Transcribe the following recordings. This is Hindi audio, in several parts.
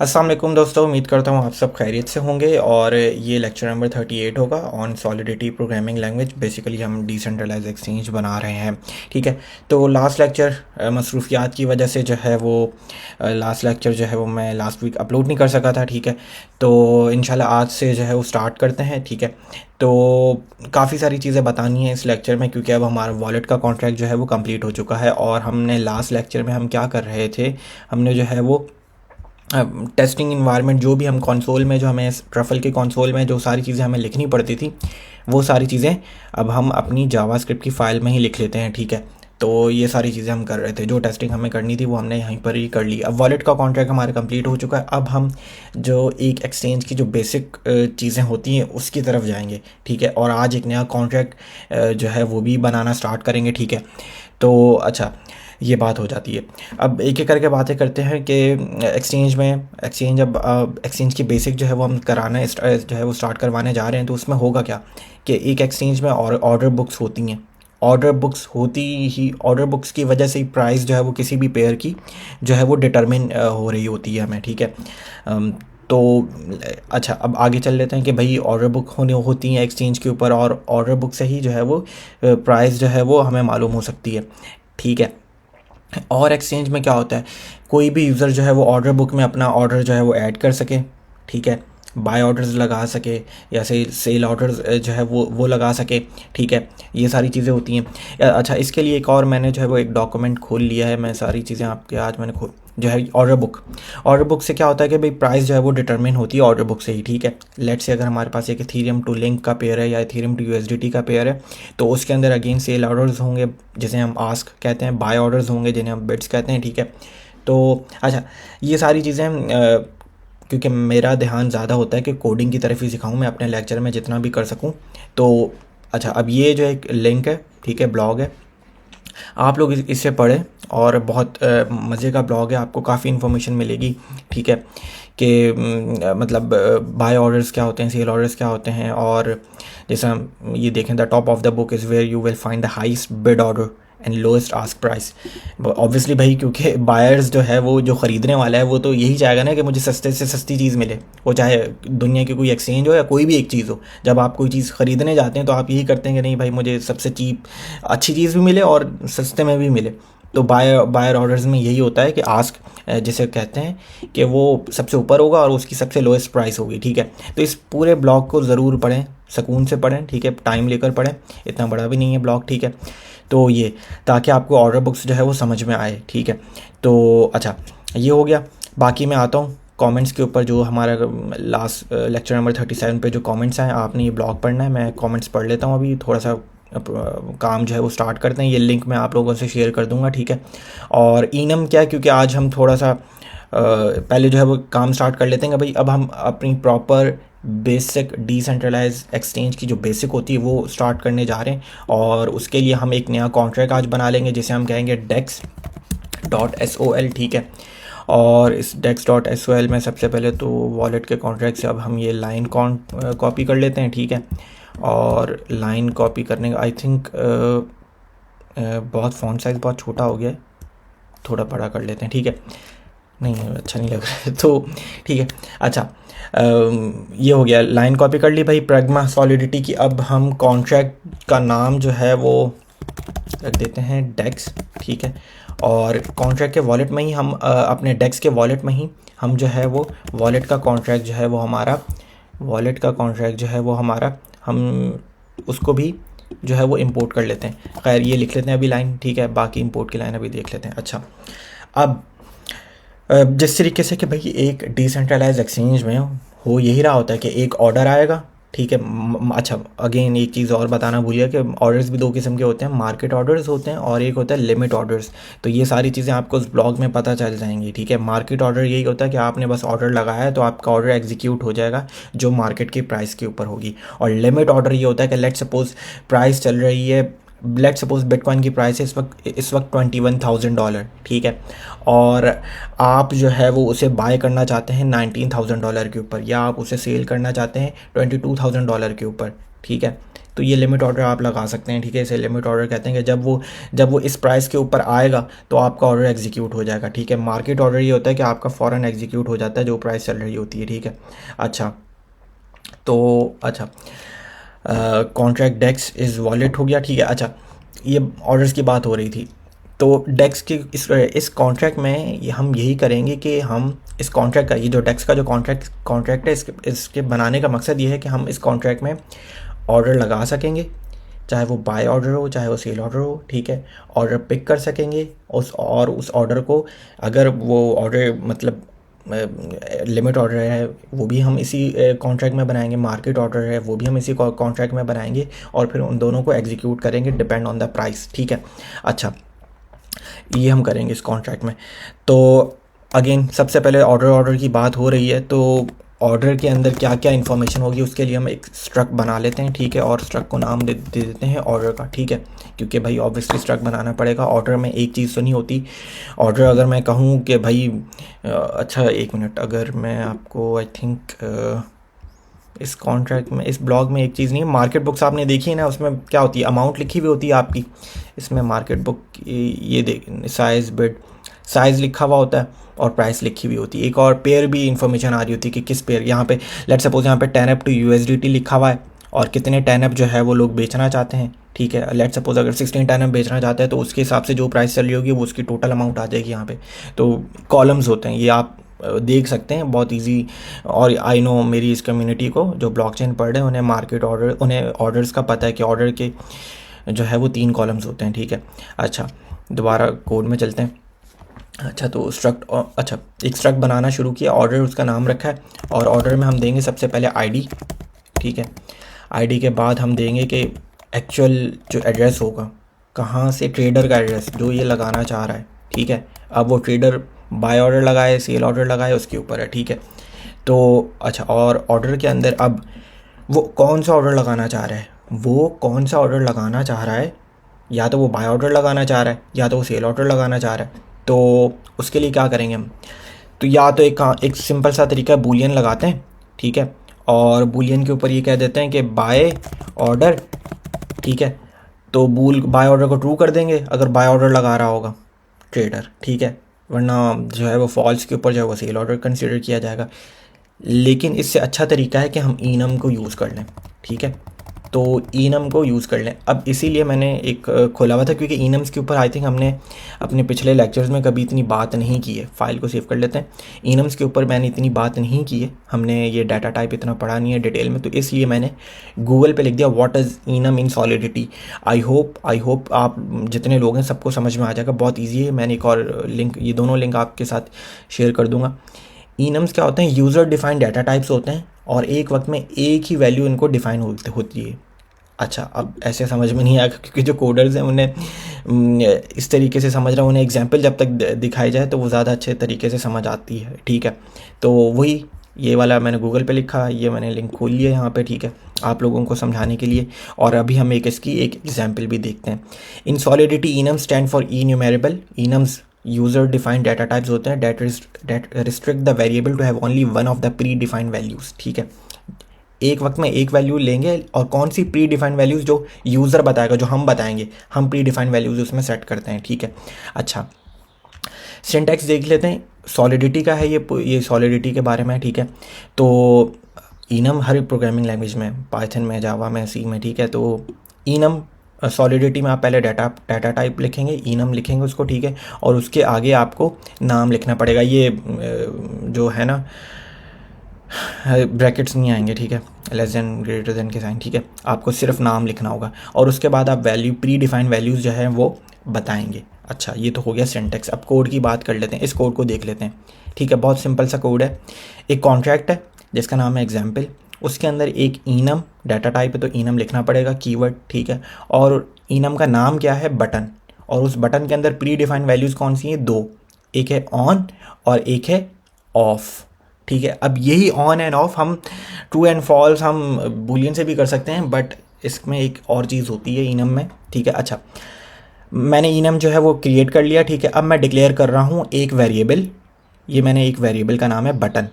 अस्सलाम वालेकुम दोस्तों, उम्मीद करता हूँ आप सब खैरियत से होंगे। और ये लेक्चर नंबर 38 होगा on solidity programming language. Basically हम डिसेंट्रलाइज एक्सचेंज बना रहे हैं। ठीक है, तो लास्ट लेक्चर मसरूफियात की वजह से जो है वो लास्ट लेक्चर जो है वो मैं लास्ट वीक अपलोड नहीं कर सका था। ठीक है, तो इंशाल्लाह आज से जो है वो स्टार्ट करते हैं। ठीक है, तो काफ़ी सारी चीज़ें बतानी है इस लेक्चर में, क्योंकि अब हमारा वॉलेट का कॉन्ट्रैक्ट जो है वो कंप्लीट हो चुका है। और हमने लास्ट लेक्चर में हम क्या कर रहे थे, हमने जो है वो टेस्टिंग इन्वायरमेंट, जो भी हम कंसोल में, जो हमें ट्रफल के कंसोल में जो सारी चीज़ें हमें लिखनी पड़ती थी, वो सारी चीज़ें अब हम अपनी जावास्क्रिप्ट की फ़ाइल में ही लिख लेते हैं। ठीक है, तो ये सारी चीज़ें हम कर रहे थे, जो टेस्टिंग हमें करनी थी वो हमने यहीं पर ही कर ली। अब वॉलेट का कॉन्ट्रैक्ट हमारा कंप्लीट हो चुका है। अब हम जो एक एक्सचेंज की जो बेसिक चीज़ें होती हैं उसकी तरफ जाएंगे। ठीक है, और आज एक नया कॉन्ट्रैक्ट जो है वो भी बनाना स्टार्ट करेंगे। ठीक है, तो अच्छा, ये बात हो जाती है। अब एक एक करके बातें करते हैं कि एक्सचेंज की बेसिक जो है वो हम कराना जो है वो स्टार्ट करवाने जा रहे हैं। तो उसमें होगा क्या कि एक एक्सचेंज में ऑर्डर बुक्स होती हैं। ऑर्डर बुक्स की वजह से ही प्राइस जो है वो किसी भी पेयर की जो है वो डिटरमिन हो रही होती है हमें। ठीक है, तो अच्छा, अब आगे चल लेते हैं कि भाई ऑर्डर बुक होती हैं एक्सचेंज के ऊपर, और ऑर्डर बुक से ही जो है वो प्राइस जो है वो हमें मालूम हो सकती है। ठीक है, और एक्सचेंज में क्या होता है, कोई भी यूज़र जो है वो ऑर्डर बुक में अपना ऑर्डर जो है वो ऐड कर सके। ठीक है, बाय ऑर्डर्स लगा सके, या सेल ऑर्डर्स जो है वो लगा सके। ठीक है, ये सारी चीज़ें होती हैं। अच्छा, इसके लिए एक और मैंने जो है वो एक डॉक्यूमेंट खोल लिया है। मैं सारी चीज़ें आपके आज मैंने खोल जो है ऑर्डर बुक से क्या होता है कि भाई प्राइस जो है वो डिटरमिन होती है ऑर्डर बुक से ही। ठीक है, लेट्स से अगर हमारे पास एक इथेरियम टू लिंक का पेयर है या इथेरियम टू यूएसडीटी का पेयर है, तो उसके अंदर अगेन सेल ऑर्डर्स होंगे जिसे हम आस्क कहते हैं, बाय ऑर्डर्स होंगे जिन्हें हम बिड्स कहते हैं। ठीक है, तो अच्छा, ये सारी चीज़ें क्योंकि मेरा ध्यान ज़्यादा होता है कि कोडिंग की तरफ ही सिखाऊं मैं अपने लेक्चर में जितना भी कर सकूं। तो अच्छा, अब ये जो एक लिंक है, ठीक है, ब्लॉग है, आप लोग इससे पढ़ें, और बहुत मज़े का ब्लॉग है, आपको काफ़ी इन्फॉर्मेशन मिलेगी। ठीक है, कि मतलब बाय ऑर्डर्स क्या होते हैं, सेल ऑर्डर्स क्या होते हैं। और जैसे हम ये देखें, the top of the book is where you will find the highest bid order and lowest ask price. Obviously भाई, क्योंकि बायर्स जो है वो जो ख़रीदने वाला है वो तो यही चाहेगा ना कि मुझे सस्ते से सस्ती चीज़ मिले, वो चाहे दुनिया की कोई एक्सचेंज हो या कोई भी एक चीज़ हो। जब आप कोई चीज़ ख़रीदने जाते हैं तो आप यही करते हैं कि नहीं भाई, मुझे सबसे चीप अच्छी चीज़ भी मिले और सस्ते में भी मिले। तो बायर ऑर्डर्स में यही होता है कि आस्क जिसे कहते हैं कि वो सबसे ऊपर होगा और उसकी सबसे लोएस्ट प्राइस होगी। ठीक है, तो इस पूरे ब्लॉग को ज़रूर पढ़ें, सुकून से पढ़ें। ठीक है, टाइम लेकर पढ़ें, इतना बड़ा भी नहीं है ब्लॉग। ठीक है, तो ये ताकि आपको ऑर्डर बुक्स जो है वो समझ में आए। ठीक है, तो अच्छा, ये हो गया। बाकी मैं आता हूँ कमेंट्स के ऊपर। जो हमारा लास्ट लेक्चर नंबर 37 पे जो कमेंट्स हैं, आपने ये ब्लॉग पढ़ना है, मैं कमेंट्स पढ़ लेता हूँ अभी थोड़ा सा। काम जो है वो स्टार्ट करते हैं, ये लिंक मैं आप लोगों से शेयर कर दूंगा। ठीक है, और इनम क्या है, क्योंकि आज हम थोड़ा सा पहले जो है वो काम स्टार्ट कर लेते हैं भाई। अब हम अपनी प्रॉपर बेसिक डिसेंट्रलाइज एक्सचेंज की जो बेसिक होती है वो स्टार्ट करने जा रहे हैं, और उसके लिए हम एक नया कॉन्ट्रैक्ट आज बना लेंगे जिसे हम कहेंगे dex.sol। ठीक है, और इस dex.sol में सबसे पहले तो वॉलेट के कॉन्ट्रैक्ट से अब हम ये लाइन कॉपी कर लेते हैं। ठीक है, और लाइन कॉपी करने का आई थिंक बहुत फ़ॉन्ट साइज़ बहुत छोटा हो गया है, थोड़ा बड़ा कर लेते हैं। ठीक है, नहीं अच्छा नहीं लग रहा है तो ठीक है। अच्छा, ये हो गया, लाइन कॉपी कर ली भाई प्रगमा सॉलिडिटी की। अब हम कॉन्ट्रैक्ट का नाम जो है वो रख देते हैं डेक्स। ठीक है, और कॉन्ट्रैक्ट के वॉलेट में ही हम अपने डेक्स के वॉलेट में ही हम जो है वो वॉलेट का कॉन्ट्रैक्ट जो है वो हमारा हम उसको भी जो है वो इंपोर्ट कर लेते हैं। खैर, ये लिख लेते हैं अभी लाइन। ठीक है, बाकी इंपोर्ट की लाइन अभी देख लेते हैं। अच्छा, अब जिस तरीके से कि भाई एक डिसेंट्रलाइज एक्सचेंज में हो यही रहा होता है कि एक ऑर्डर आएगा। ठीक है, अच्छा, अगेन एक चीज़ और बताना भूल गया कि ऑर्डर्स भी दो किस्म के होते हैं, मार्केट ऑर्डर्स होते हैं और एक होता है लिमिट ऑर्डर्स। तो ये सारी चीज़ें आपको उस ब्लॉग में पता चल जाएंगी। ठीक है, मार्केट ऑर्डर यही होता है कि आपने बस ऑर्डर लगाया है तो आपका ऑर्डर एग्जीक्यूट हो जाएगा जो मार्केट की प्राइस के ऊपर होगी। और लिमिट ऑर्डर ये होता है कि लेट सपोज प्राइस चल रही है, लेट सपोज बिटकॉइन की प्राइस है इस वक्त $21,000। ठीक है, और आप जो है वो उसे बाय करना चाहते हैं $19,000 के ऊपर, या आप उसे सेल करना चाहते हैं $22,000 के ऊपर। ठीक है, तो ये लिमिट ऑर्डर आप लगा सकते हैं, ठीक है। इसे लिमिट ऑर्डर कहते हैं कि जब वो इस प्राइस के ऊपर आएगा तो आपका ऑर्डर एग्जीक्यूट हो जाएगा, ठीक है। मार्केट ऑर्डर ये होता है कि आपका फ़ौरन एग्जीक्यूट हो जाता है जो प्राइस चल रही होती है, ठीक है। अच्छा, तो अच्छा, कॉन्ट्रैक्ट डेक्स इज़ वॉलेट हो गया, ठीक है। अच्छा, ये ऑर्डर्स की बात हो रही थी, तो डेक्स की इस कॉन्ट्रैक्ट में हम यही करेंगे कि हम इस कॉन्ट्रैक्ट का, ये जो डेक्स का जो कॉन्ट्रैक्ट है, इसके बनाने का मकसद ये है कि हम इस कॉन्ट्रैक्ट में ऑर्डर लगा सकेंगे, चाहे वो बाय ऑर्डर हो चाहे वो सेल ऑर्डर हो, ठीक है। ऑर्डर पिक कर सकेंगे उस ऑर्डर को, अगर वो ऑर्डर मतलब लिमिट ऑर्डर है वो भी हम इसी कॉन्ट्रैक्ट में बनाएंगे, मार्केट ऑर्डर है वो भी हम इसी कॉन्ट्रैक्ट में बनाएंगे, और फिर उन दोनों को एग्जीक्यूट करेंगे डिपेंड ऑन द प्राइस, ठीक है। अच्छा, ये हम करेंगे इस कॉन्ट्रैक्ट में। तो अगेन सबसे पहले ऑर्डर की बात हो रही है, तो ऑर्डर के अंदर क्या क्या इन्फॉर्मेशन होगी उसके लिए हम एक स्ट्रक्ट बना लेते हैं, ठीक है। और स्ट्रक्ट को नाम दे देते हैं ऑर्डर का, ठीक है, क्योंकि भाई ऑब्वियसली स्ट्रक्ट बनाना पड़ेगा। ऑर्डर में एक चीज़ तो नहीं होती। ऑर्डर अगर मैं कहूँ कि भाई अच्छा एक मिनट, अगर मैं आपको आई थिंक इस कॉन्ट्रैक्ट में, इस ब्लॉग में एक चीज़ नहीं है, मार्केट बुक्स आपने देखी है ना, उसमें क्या होती है, अमाउंट लिखी हुई होती है आपकी। इसमें मार्केट बुक ये देख, साइज़ बिड, साइज़ लिखा हुआ होता है और प्राइस लिखी हुई होती है। एक और पेयर भी इंफॉर्मेशन आ रही होती है कि किस पेयर, यहाँ पे लेट सपोज यहाँ पे 10 to USDT लिखा हुआ है और कितने 10 जो है वो लोग बेचना चाहते हैं, ठीक है। लेट सपोज अगर 16 10 बेचना चाहते हैं तो उसके हिसाब से जो प्राइस चल रही होगी वो उसकी टोटल अमाउंट आ जाएगी यहाँ पे। तो कॉलम्स होते हैं, ये आप देख सकते हैं, बहुत इजी। और आई नो मेरी इस कम्युनिटी को जो ब्लॉकचेन पढ़ रहे हैं उन्हें मार्केट ऑर्डर, उन्हें ऑर्डर्स का पता है कि ऑर्डर के जो है वो 3 कॉलम्स होते हैं, ठीक है। अच्छा, दोबारा कोड में चलते हैं। अच्छा, तो अच्छा, एक स्ट्रक्ट बनाना शुरू किया, ऑर्डर उसका नाम रखा है, और ऑर्डर में हम देंगे सबसे पहले आईडी, ठीक है। आईडी के बाद हम देंगे कि एक्चुअल जो एड्रेस होगा, कहाँ से ट्रेडर का एड्रेस जो ये लगाना चाह रहा है, ठीक है। अब वो ट्रेडर बाय ऑर्डर लगाए सेल ऑर्डर लगाए उसके ऊपर है, ठीक है। तो अच्छा, और ऑर्डर के अंदर अब वो कौन सा ऑर्डर लगाना चाह रहा है, वो कौन सा ऑर्डर लगाना चाह रहा है, या तो वो बाय ऑर्डर लगाना चाह रहा है या तो वो सेल ऑर्डर लगाना चाह रहा है। तो उसके लिए क्या करेंगे हम, तो या तो एक सिंपल सा तरीका बूलियन लगाते हैं, ठीक है। और बूलियन के ऊपर ये कह देते हैं कि बाय ऑर्डर, ठीक है। तो बाय ऑर्डर को ट्रू कर देंगे अगर बाय ऑर्डर लगा रहा होगा ट्रेडर, ठीक है। वरना जो है वो फॉल्स के ऊपर जो है वो सेल ऑर्डर कंसिडर किया जाएगा। लेकिन इससे अच्छा तरीका है कि हम इनम को यूज़ कर लें, ठीक है। तो इनम को यूज़ कर लें। अब इसीलिए मैंने एक खोला हुआ था क्योंकि इनम्स के ऊपर आई थिंक हमने अपने पिछले लेक्चर्स में कभी इतनी बात नहीं की है। फाइल को सेव कर लेते हैं। इनम्स के ऊपर मैंने इतनी बात नहीं की है, हमने ये डाटा टाइप इतना पढ़ा नहीं है डिटेल में, तो इसलिए मैंने गूगल पे लिख दिया what is enum in solidity. I hope आप जितने लोग हैं सबको समझ में आ जाएगा, बहुत ईजी है। मैंने एक और लिंक, ये दोनों लिंक आपके साथ शेयर कर दूंगा। इनम्स क्या होते हैं, यूज़र डिफाइंड डाटा टाइप्स होते हैं और एक वक्त में एक ही वैल्यू इनको डिफाइन होती है। अच्छा, अब ऐसे समझ में नहीं आएगा क्योंकि जो कोडर्स हैं उन्हें इस तरीके से समझ रहा हूँ, उन्हें एग्जांपल जब तक दिखाई जाए तो वो ज़्यादा अच्छे तरीके से समझ आती है, ठीक है। तो वही ये वाला मैंने गूगल पे लिखा, ये मैंने लिंक खोल लिया यहाँ पे, ठीक है, आप लोगों को समझाने के लिए। और अभी हम इसकी एक एग्जाम्पल भी देखते हैं। In Solidity enums stand for enumerable. Enums user defined data types होते हैं that restrict the variable to have only one of the predefined values, ठीक है। एक वक्त में एक वैल्यू लेंगे और कौन सी प्री डिफाइंड वैल्यूज़ जो यूज़र बताएगा, जो हम बताएंगे, हम प्री डिफाइंड वैल्यूज़ उसमें सेट करते हैं, ठीक है। अच्छा, सिंटैक्स देख लेते हैं। सॉलिडिटी का है ये सॉलिडिटी के बारे में, ठीक है। तो इनम हर प्रोग्रामिंग लैंग्वेज में, पाइथन में, जावा में, सी में, ठीक है। तो इनम सॉलिडिटी में आप पहले डाटा टाइप लिखेंगे, इनम लिखेंगे उसको, ठीक है। और उसके आगे आपको नाम लिखना पड़ेगा। ये जो है ना ब्रैकेट्स नहीं आएंगे, ठीक है, लेस देन ग्रेटर देन के साइन, ठीक है। आपको सिर्फ नाम लिखना होगा और उसके बाद आप वैल्यू प्री डिफाइंड वैल्यूज़ जो है वो बताएंगे। अच्छा, ये तो हो गया सिंटैक्स। अब कोड की बात कर लेते हैं, इस कोड को देख लेते हैं, ठीक है। बहुत सिंपल सा कोड है। एक कॉन्ट्रैक्ट है जिसका नाम है एग्जाम्पल, उसके अंदर एक इनम डाटा टाइप है तो इनम लिखना पड़ेगा कीवर्ड, ठीक है। और इनम का नाम क्या है, बटन, और उस बटन के अंदर प्री डिफाइंड वैल्यूज़ कौन सी हैं, दो, एक है ऑन और एक है ऑफ, ठीक है। अब यही ऑन एंड ऑफ हम ट्रू एंड फॉल्स हम बूलियन से भी कर सकते हैं, बट इसमें एक और चीज़ होती है इनम में, ठीक है। अच्छा, मैंने इनम जो है वो क्रिएट कर लिया, ठीक है। अब मैं डिक्लेयर कर रहा हूँ एक वेरिएबल, ये मैंने एक वेरिएबल का नाम है बटन,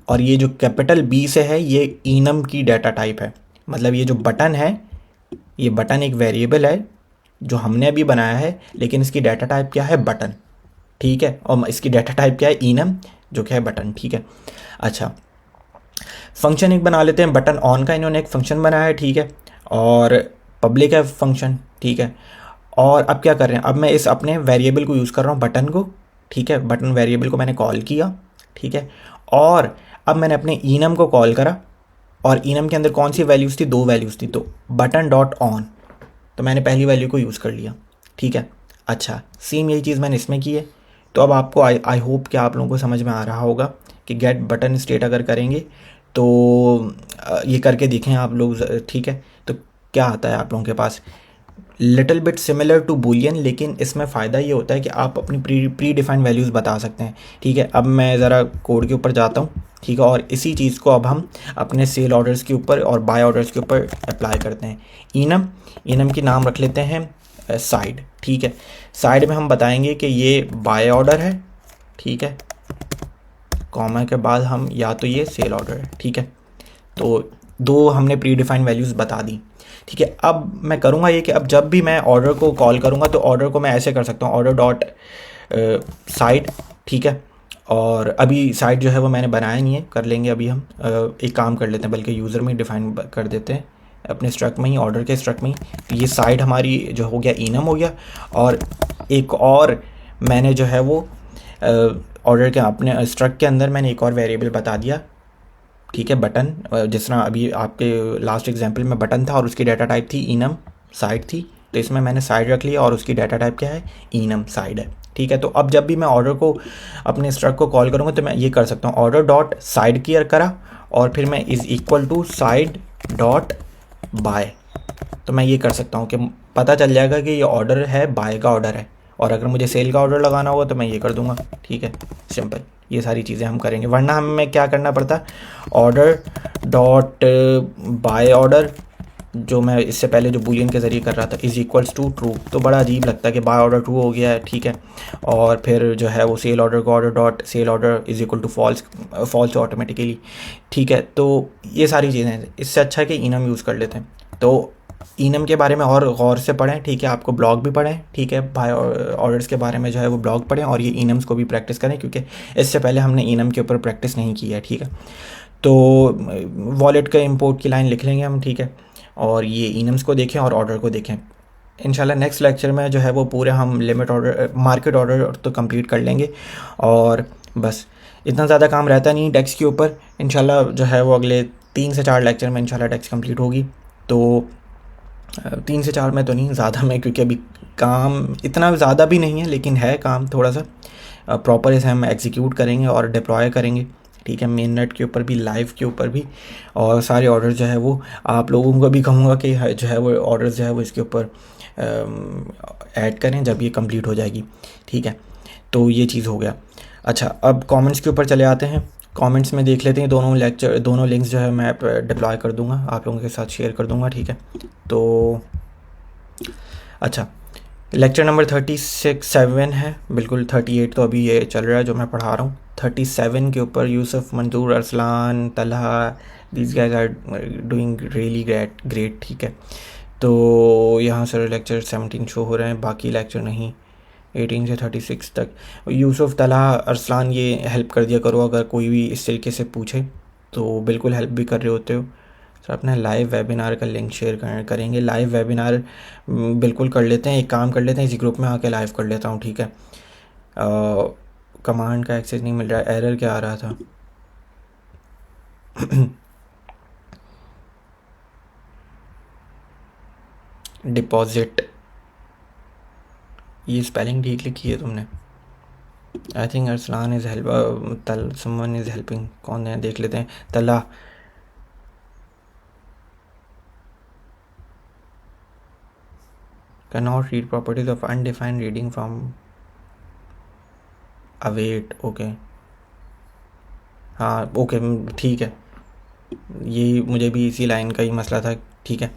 और ये जो कैपिटल बी से है ये इनम की डाटा टाइप है। मतलब ये जो बटन है ये बटन एक वेरिएबल है जो हमने अभी बनाया है, लेकिन इसकी डाटा टाइप क्या है, बटन, ठीक है। और इसकी डाटा टाइप क्या है, इनम, जो क्या है बटन, ठीक है। अच्छा, फंक्शन एक बना लेते हैं बटन ऑन का, इन्होंने एक फंक्शन बनाया है, ठीक है, और पब्लिक है फंक्शन, ठीक है। और अब क्या कर रहे हैं, अब मैं इस अपने वेरिएबल को यूज़ कर रहा हूँ बटन को, ठीक है, बटन वेरिएबल को मैंने कॉल किया, ठीक है। और अब मैंने अपने इनम को कॉल करा, और इनम के अंदर कौन सी वैल्यूज़ थी, 2 वैल्यूज़ थी, तो बटन डॉट ऑन, तो मैंने पहली वैल्यू को यूज़ कर लिया, ठीक है। अच्छा, सेम यही चीज़ मैंने इसमें की है। तो अब आपको आई होप कि आप लोगों को समझ में आ रहा होगा कि गेट बटन स्टेट अगर करेंगे तो ये करके देखें आप लोग, ठीक है। तो क्या आता है आप लोगों के पास, little bit similar to Boolean, लेकिन इसमें फ़ायदा ये होता है कि आप अपनी प्री डिफाइंड वैल्यूज़ बता सकते हैं, ठीक है। अब मैं ज़रा कोड के ऊपर जाता हूँ, ठीक है, और इसी चीज़ को अब हम अपने सेल ऑर्डर्स के ऊपर और बाय ऑर्डर्स के ऊपर अप्लाई करते हैं। इनम की नाम रख लेते हैं साइड, ठीक है। साइड में हम बताएंगे कि ये बाय ऑर्डर है, ठीक है, कॉमा के बाद हम या तो ये सेल ऑर्डर है, ठीक है। तो 2 हमने प्री डिफाइंड वैल्यूज़ बता दी, ठीक है। अब मैं करूँगा ये कि अब जब भी मैं ऑर्डर को कॉल करूँगा तो ऑर्डर को मैं ऐसे कर सकता हूँ, ऑर्डर डॉट साइड, ठीक है। और अभी साइड जो है वो मैंने बनाया नहीं है, कर लेंगे अभी हम। एक काम कर लेते हैं, बल्कि यूज़र में डिफ़ाइन कर देते हैं अपने स्ट्रक्ट में ही, ऑर्डर के स्ट्रक्ट में ही। तो ये साइड हमारी जो हो गया इनम हो गया, और एक और मैंने जो है वो ऑर्डर के अपने स्ट्रक्ट के अंदर मैंने एक और वेरिएबल बता दिया, ठीक है, बटन। जिस तरह अभी आपके लास्ट एग्जांपल में बटन था और उसकी डाटा टाइप थी इनम साइड थी, तो इसमें मैंने साइड रख लिया और उसकी डाटा टाइप क्या है, इनम साइड है, ठीक है। तो अब जब भी मैं ऑर्डर को अपने स्ट्रक्ट को कॉल करूँगा तो मैं ये कर सकता हूँ, ऑर्डर डॉट साइड क्लियर करा और फिर मैं is equal to side dot buy, तो मैं ये कर सकता हूँ कि पता चल जाएगा कि ये ऑर्डर है, बाय का ऑर्डर है। और अगर मुझे सेल का ऑर्डर लगाना होगा तो मैं ये कर दूंगा, ठीक है, सिंपल। ये सारी चीज़ें हम करेंगे, वरना हमें क्या करना पड़ता, ऑर्डर डॉट बाय ऑर्डर, जो मैं इससे पहले जो बूलियन के ज़रिए कर रहा था, इज़ इक्वल्स टू ट्रू, तो बड़ा अजीब लगता है कि बाय ऑर्डर ट्रू हो गया है, ठीक है। और फिर जो है वो सेल ऑर्डर का order dot sell order is equal to false automatically, ठीक है। तो ये सारी चीज़ें हैं, इससे अच्छा है कि इनम यूज़ कर लेते हैं। तो इनम के बारे में और गौर से पढ़ें, ठीक है, आपको ब्लॉग भी पढ़ें, ठीक है, बाय ऑर्डर्स के बारे में जो है वो ब्लॉग पढ़ें, और ये इनम्स को भी प्रैक्टिस करें, क्योंकि इससे पहले हमने इनम के ऊपर प्रैक्टिस नहीं की है, ठीक है। तो वॉलेट का इंपोर्ट की लाइन लिख लेंगे हम, ठीक है, और ये इनम्स को देखें और ऑर्डर को देखें। इंशाल्लाह नेक्स्ट लेक्चर में जो है वो पूरे हम लिमिट ऑर्डर मार्केट ऑर्डर तो कंप्लीट कर लेंगे, और बस इतना ज़्यादा काम रहता नहीं डेक्स के ऊपर। इंशाल्लाह जो है वो अगले 3 से 4 लेक्चर में इंशाल्लाह डेक्स कंप्लीट होगी। तो 3 से 4 में तो नहीं, ज़्यादा में, क्योंकि अभी काम इतना ज़्यादा भी नहीं है, लेकिन है काम थोड़ा सा। प्रॉपर इसे हम एग्जीक्यूट करेंगे और डिप्लॉय करेंगे, ठीक है, मेन नेट के ऊपर भी, लाइव के ऊपर भी। और सारे ऑर्डर जो है वो आप लोगों को भी कहूँगा कि जो है वो ऑर्डर जो है वो इसके ऊपर ऐड करें जब ये कंप्लीट हो जाएगी, ठीक है। तो ये चीज़ हो गया। अच्छा, अब कमेंट्स के ऊपर चले आते हैं। कमेंट्स में देख लेते हैं, दोनों लिंक्स जो है मैं डिप्लॉय कर दूंगा, आप लोगों के साथ शेयर कर दूंगा, ठीक है। तो अच्छा, लेक्चर नंबर 37 है, बिल्कुल 38 तो अभी ये चल रहा है जो मैं पढ़ा रहा हूँ। 37 के ऊपर Yusuf, Manzoor, Arsalan, Talha, these guys are doing really great, ठीक है। तो यहाँ से लेक्चर 17 शो हो रहे हैं, बाकी लेक्चर नहीं, 18 से 36 तक। यूसुफ, तलहा, अरसलान, ये हेल्प कर दिया करो अगर कोई भी इस तरीके से पूछे, तो बिल्कुल हेल्प भी कर रहे होते हो। सर अपना लाइव वेबिनार का लिंक शेयर करेंगे, लाइव वेबिनार बिल्कुल कर लेते हैं, एक काम कर लेते हैं, इसी ग्रुप में आके लाइव कर लेता हूँ, ठीक है। कमांड का एक्सेस नहीं मिल रहा, एरर क्या आ रहा था डिपॉजिट, ये स्पेलिंग ठीक लिखी है तुमने। I think Arsalan is help, someone is helping, कौन है देख लेते हैं। तला, cannot read properties of undefined reading from await, okay, हाँ ओके, ठीक है, ये मुझे भी इसी लाइन का ही मसला था, ठीक है,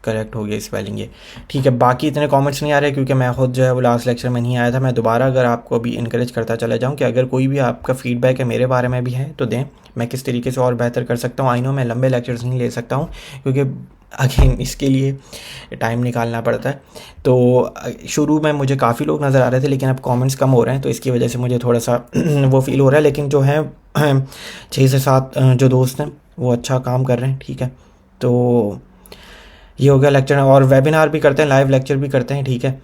करेक्ट हो गया स्पेलिंग ये, ठीक है। बाकी इतने कमेंट्स नहीं आ रहे क्योंकि मैं खुद जो है वो लास्ट लेक्चर में नहीं आया था। मैं दोबारा अगर आपको अभी इनकरेज करता चला जाऊँ कि अगर कोई भी आपका फीडबैक है मेरे बारे में भी है तो दें, मैं किस तरीके से और बेहतर कर सकता हूँ। आई नो मैं लंबे लेक्चर्स नहीं ले सकता हूँ क्योंकि अगेन इसके लिए टाइम निकालना पड़ता है। तो शुरू में मुझे काफ़ी लोग नज़र आ रहे थे, लेकिन अब कमेंट्स कम हो रहे हैं, तो इसकी वजह से मुझे थोड़ा सा वो फील हो रहा है। लेकिन जो है 6 से 7 जो दोस्त हैं वो अच्छा काम कर रहे हैं, ठीक है। तो ये हो गया लेक्चर, और वेबिनार भी करते हैं, लाइव लेक्चर भी करते हैं, ठीक है।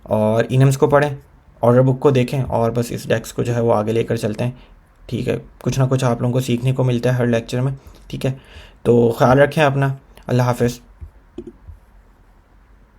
और इनम्स को पढ़ें, ऑर्डर बुक को देखें, और बस इस डेस्क को जो है वो आगे लेकर चलते हैं, ठीक है। कुछ ना कुछ आप लोगों को सीखने को मिलता है हर लेक्चर में, ठीक है। तो ख्याल रखें अपना। अल्लाह हाफ़िज़।